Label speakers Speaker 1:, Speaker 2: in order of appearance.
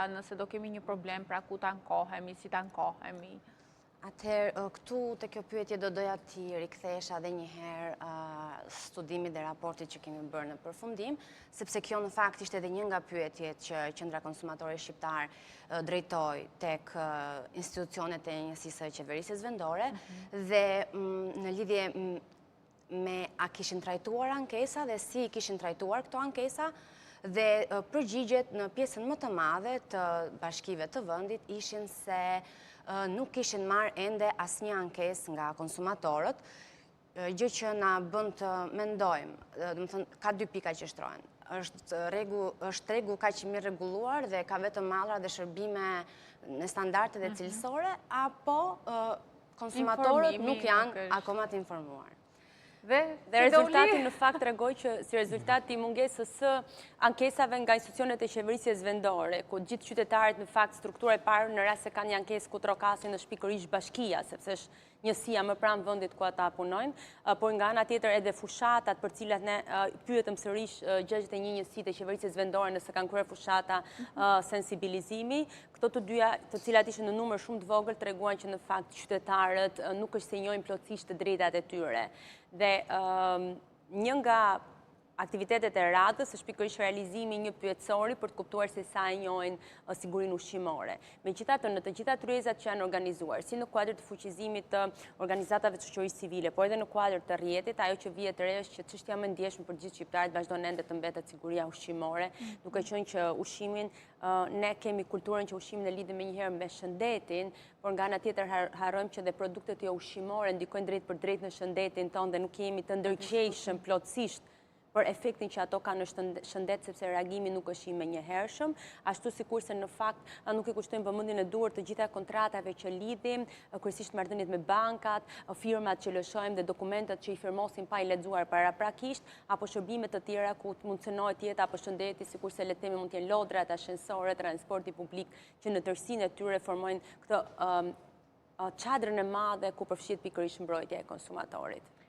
Speaker 1: nëse do kemi një problem, pra ku ta ankohemi, si ta ankohemi?
Speaker 2: Atëherë, këtu të kjo pyetje do doja t'i rikthesha edhe një herë studimit dhe raportit që kemi bërë në përfundim, sepse kjo në fakt ishte edhe një nga pyetjet që Qendra Konsumatore Shqiptar drejtoi tek institucionet e njësisë së qeverisjes vendore dhe në lidhje me a kishin trajtuar ankesa dhe si kishin trajtuar këto ankesa dhe përgjigjet në pjesën më të madhe të bashkive të vendit ishin se nuk kishin marrë ende asnjë ankesë nga konsumatorët, gjë që na bën të mendojmë, do të thënë ka dy pika që shtrohen. Është tregu kaq mirë rregulluar dhe ka vetëm mallra dhe shërbime në standarde dhe cilësore, apo konsumatorët nuk janë akoma të informuar.
Speaker 3: Dhe rezultati në fakt tregoj që si rezultat i mungesës së ankesave nga institucionet e qeverisjes vendore, ku gjithë qytetarët në fakt struktura e parë në rast se kanë një ankesë ku trokasin është pikërisht bashkia, sepse është njësia më pranë vendit ku ata punojnë, por nga ana tjetër edhe fushatat për cilat ne pyetëm sërish 61 njësitë e qeverisjes vendore nëse kanë kryer fushata sensibilizimi. Këto të dyja, të cilat ishin në numër shumë të vogël, treguan që në fakt qytetarët nuk është se njohin plotësisht të drejtat e tyre. Dhe një nga aktivitetet e radhës është pikërisht realizimi një pyetësori për të kuptuar se sa e njohin sigurinë ushqimore. Megjithatë, në të gjitha tryezat që janë organizuar, si në kuadër të fuqizimit të organizatave të shoqërisë civile, por edhe në kuadër të rrjetit, ajo që vjet re është që çështja më e ndjeshme për gjithë shqiptarët vazhdon ende të mbetet siguria ushqimore, duke qenë që ushqimin ne kemi kulturën që ushqimin e lidhim menjëherë me shëndetin, por nga ana tjetër harrojmë që dhe produktet jo ushqimore ndikojnë drejt për drejt në shëndetin tonë dhe nuk jemi të ndërgjegjshëm plotësisht për efektin që ato kanë në shëndet, sepse reagimi nuk është i menjëhershëm, ashtu sikurse në fakt nuk i kushtojmë vëmendjen e duhur të gjitha kontratave që lidhim, kryesisht marrëdhëniet me bankat, firmat që lëshojmë dhe dokumentet që i firmosin pa i lexuar paraprakisht, apo shërbime të tjera ku mund të cënohet jeta apo shëndeti, sikurse le të themi mund të jenë lodrat, ashensorët, transporti publik, që në tërësinë e tyre formojnë këtë çadrën e madhe ku përfshihet pikërisht mbrojtja e konsumatorit.